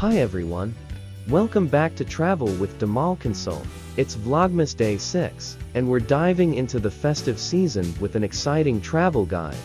Hi everyone. Welcome back to Travel with Damal Consult. It's Vlogmas Day 6, and we're diving into the festive season with an exciting travel guide.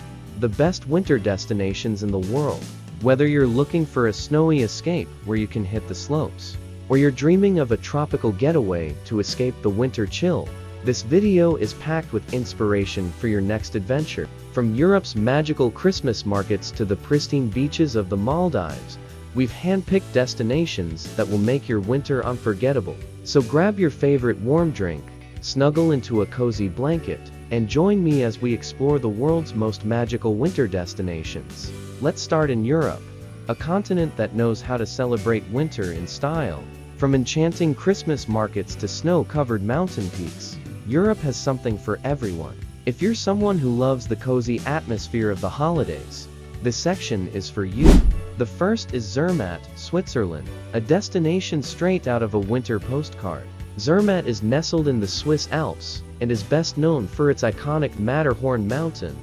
The best winter destinations in the world. Whether you're looking for a snowy escape where you can hit the slopes, or you're dreaming of a tropical getaway to escape the winter chill, this video is packed with inspiration for your next adventure. From Europe's magical Christmas markets to the pristine beaches of the Maldives, we've handpicked destinations that will make your winter unforgettable. So grab your favorite warm drink, snuggle into a cozy blanket, and join me as we explore the world's most magical winter destinations. Let's start in Europe, a continent that knows how to celebrate winter in style. From enchanting Christmas markets to snow-covered mountain peaks, Europe has something for everyone. If you're someone who loves the cozy atmosphere of the holidays, this section is for you. The first is Zermatt, Switzerland, a destination straight out of a winter postcard. Zermatt is nestled in the Swiss Alps, and is best known for its iconic Matterhorn mountain,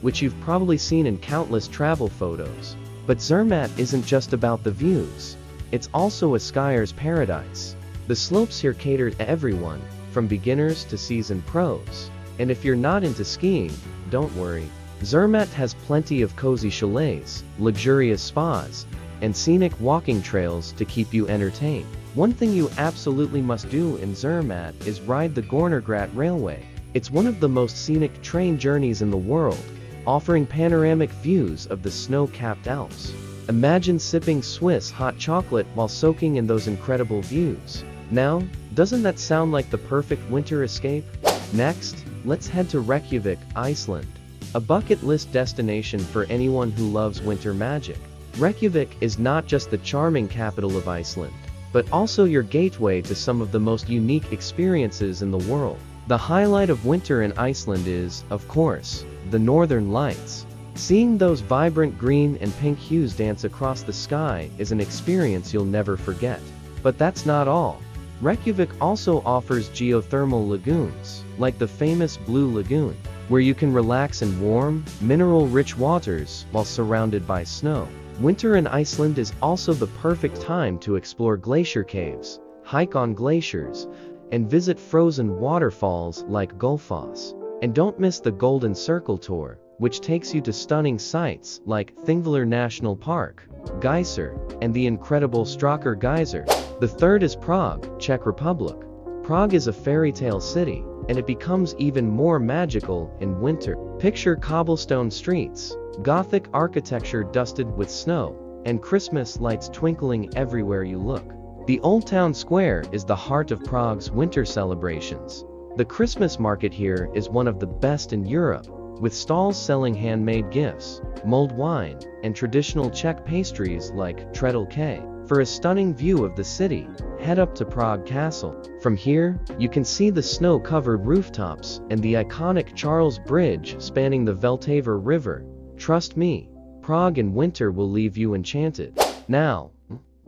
which you've probably seen in countless travel photos. But Zermatt isn't just about the views. It's also a skier's paradise. The slopes here cater to everyone, from beginners to seasoned pros. And if you're not into skiing, don't worry. Zermatt has plenty of cozy chalets, luxurious spas, and scenic walking trails to keep you entertained. One thing you absolutely must do in Zermatt is ride the Gornergrat Railway. It's one of the most scenic train journeys in the world, offering panoramic views of the snow-capped Alps. Imagine sipping Swiss hot chocolate while soaking in those incredible views. Now, doesn't that sound like the perfect winter escape? Next, let's head to Reykjavik, Iceland. A bucket list destination for anyone who loves winter magic. Reykjavik is not just the charming capital of Iceland, but also your gateway to some of the most unique experiences in the world. The highlight of winter in Iceland is, of course, the Northern Lights. Seeing those vibrant green and pink hues dance across the sky is an experience you'll never forget. But that's not all. Reykjavik also offers geothermal lagoons, like the famous Blue Lagoon, where you can relax in warm, mineral-rich waters while surrounded by snow. Winter in Iceland is also the perfect time to explore glacier caves, hike on glaciers, and visit frozen waterfalls like Gullfoss. And don't miss the Golden Circle Tour, which takes you to stunning sites like Thingvellir National Park, Geyser, and the incredible Strocker Geyser. The third is Prague, Czech Republic. Prague is a fairy tale city, and it becomes even more magical in winter. Picture cobblestone streets, Gothic architecture dusted with snow, and Christmas lights twinkling everywhere you look. The Old Town Square is the heart of Prague's winter celebrations. The Christmas market here is one of the best in Europe, with stalls selling handmade gifts, mulled wine, and traditional Czech pastries like tredelky. For a stunning view of the city, head up to Prague Castle. From here, you can see the snow-covered rooftops and the iconic Charles Bridge spanning the Vltava River. Trust me, Prague in winter will leave you enchanted. Now,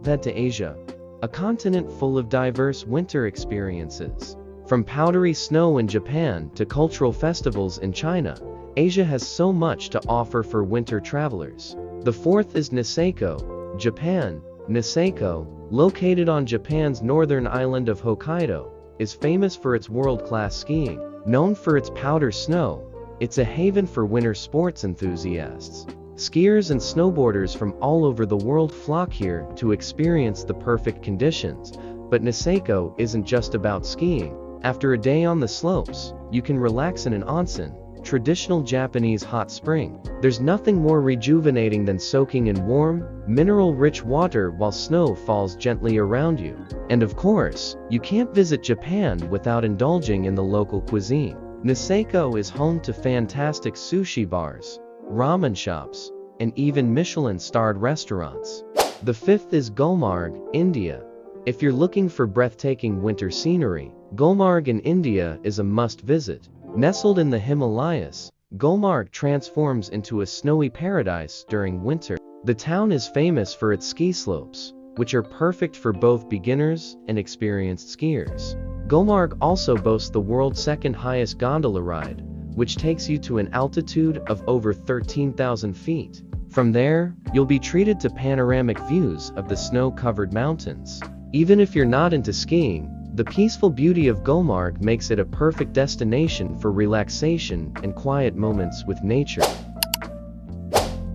head to Asia, a continent full of diverse winter experiences. From powdery snow in Japan to cultural festivals in China, Asia has so much to offer for winter travelers. The fourth is Niseko, Japan. Niseko, located on Japan's northern island of Hokkaido, is famous for its world-class skiing. Known for its powder snow, it's a haven for winter sports enthusiasts. Skiers and snowboarders from all over the world flock here to experience the perfect conditions. But Niseko isn't just about skiing. After a day on the slopes, you can relax in an onsen, traditional Japanese hot spring. There's nothing more rejuvenating than soaking in warm, mineral-rich water while snow falls gently around you. And of course, you can't visit Japan without indulging in the local cuisine. Niseko is home to fantastic sushi bars, ramen shops, and even Michelin-starred restaurants. The fifth is Gulmarg, India. If you're looking for breathtaking winter scenery, Gulmarg in India is a must-visit. Nestled in the Himalayas, Gulmarg transforms into a snowy paradise during winter. The town is famous for its ski slopes, which are perfect for both beginners and experienced skiers. Gulmarg also boasts the world's second highest gondola ride, which takes you to an altitude of over 13,000 feet. From there, you'll be treated to panoramic views of the snow-covered mountains. Even if you're not into skiing, the peaceful beauty of Gulmarg makes it a perfect destination for relaxation and quiet moments with nature.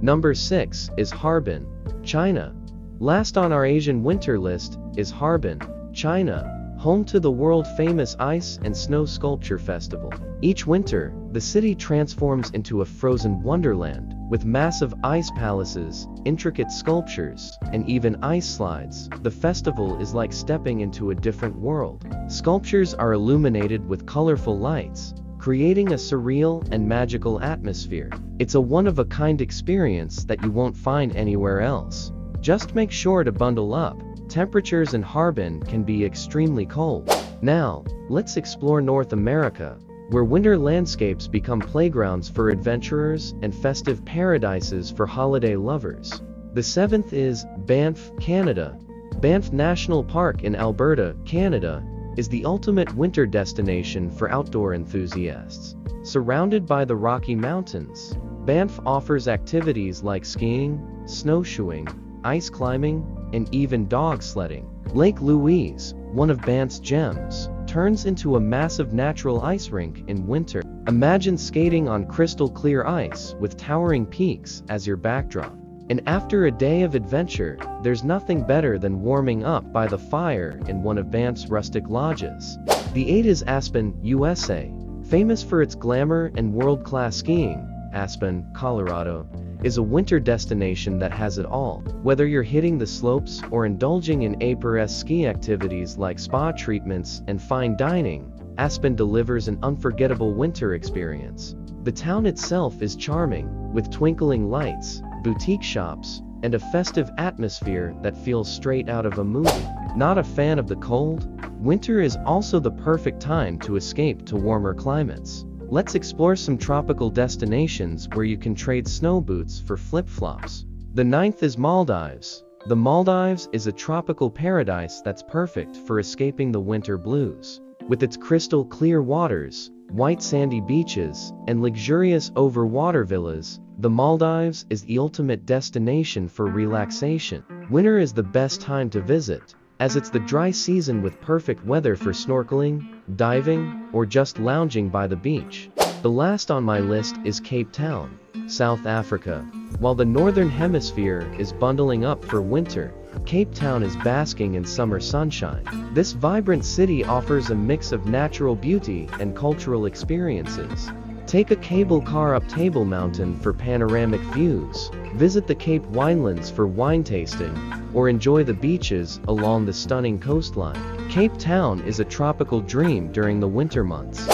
Number 6 is Harbin, China. Last on our Asian winter list is Harbin, China, home to the world-famous Ice and Snow Sculpture Festival. Each winter, the city transforms into a frozen wonderland, with massive ice palaces, intricate sculptures, and even ice slides. The festival is like stepping into a different world. Sculptures are illuminated with colorful lights, creating a surreal and magical atmosphere. It's a one-of-a-kind experience that you won't find anywhere else. Just make sure to bundle up. Temperatures in Harbin can be extremely cold. Now, let's explore North America, where winter landscapes become playgrounds for adventurers and festive paradises for holiday lovers. The 7th is Banff, Canada. Banff National Park in Alberta, Canada, is the ultimate winter destination for outdoor enthusiasts. Surrounded by the Rocky Mountains, Banff offers activities like skiing, snowshoeing, ice climbing, and even dog sledding. Lake Louise, one of Banff's gems, turns into a massive natural ice rink in winter. Imagine skating on crystal clear ice with towering peaks as your backdrop. And after a day of adventure, there's nothing better than warming up by the fire in one of Banff's rustic lodges. The 8th is Aspen, USA. Famous for its glamour and world-class skiing, Aspen, Colorado, is a winter destination that has it all. Whether you're hitting the slopes or indulging in Aper-esque ski activities like spa treatments and fine dining, Aspen delivers an unforgettable winter experience. The town itself is charming, with twinkling lights, boutique shops, and a festive atmosphere that feels straight out of a movie. Not a fan of the cold? Winter is also the perfect time to escape to warmer climates. Let's explore some tropical destinations where you can trade snow boots for flip-flops. The 9th is Maldives. The Maldives is a tropical paradise that's perfect for escaping the winter blues. With its crystal clear waters, white sandy beaches, and luxurious over-water villas, the Maldives is the ultimate destination for relaxation. Winter is the best time to visit, as it's the dry season with perfect weather for snorkeling, diving, or just lounging by the beach. The last on my list is Cape Town, South Africa. While the Northern Hemisphere is bundling up for winter, Cape Town is basking in summer sunshine. This vibrant city offers a mix of natural beauty and cultural experiences. Take a cable car up Table Mountain for panoramic views, visit the Cape Winelands for wine tasting, or enjoy the beaches along the stunning coastline. Cape Town is a tropical dream during the winter months.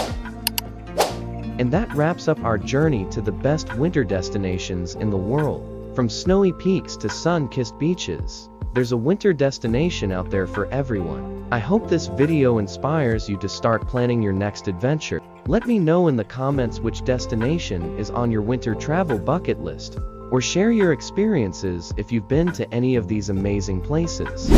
And that wraps up our journey to the best winter destinations in the world. From snowy peaks to sun-kissed beaches, there's a winter destination out there for everyone. I hope this video inspires you to start planning your next adventure. Let me know in the comments which destination is on your winter travel bucket list, or share your experiences if you've been to any of these amazing places.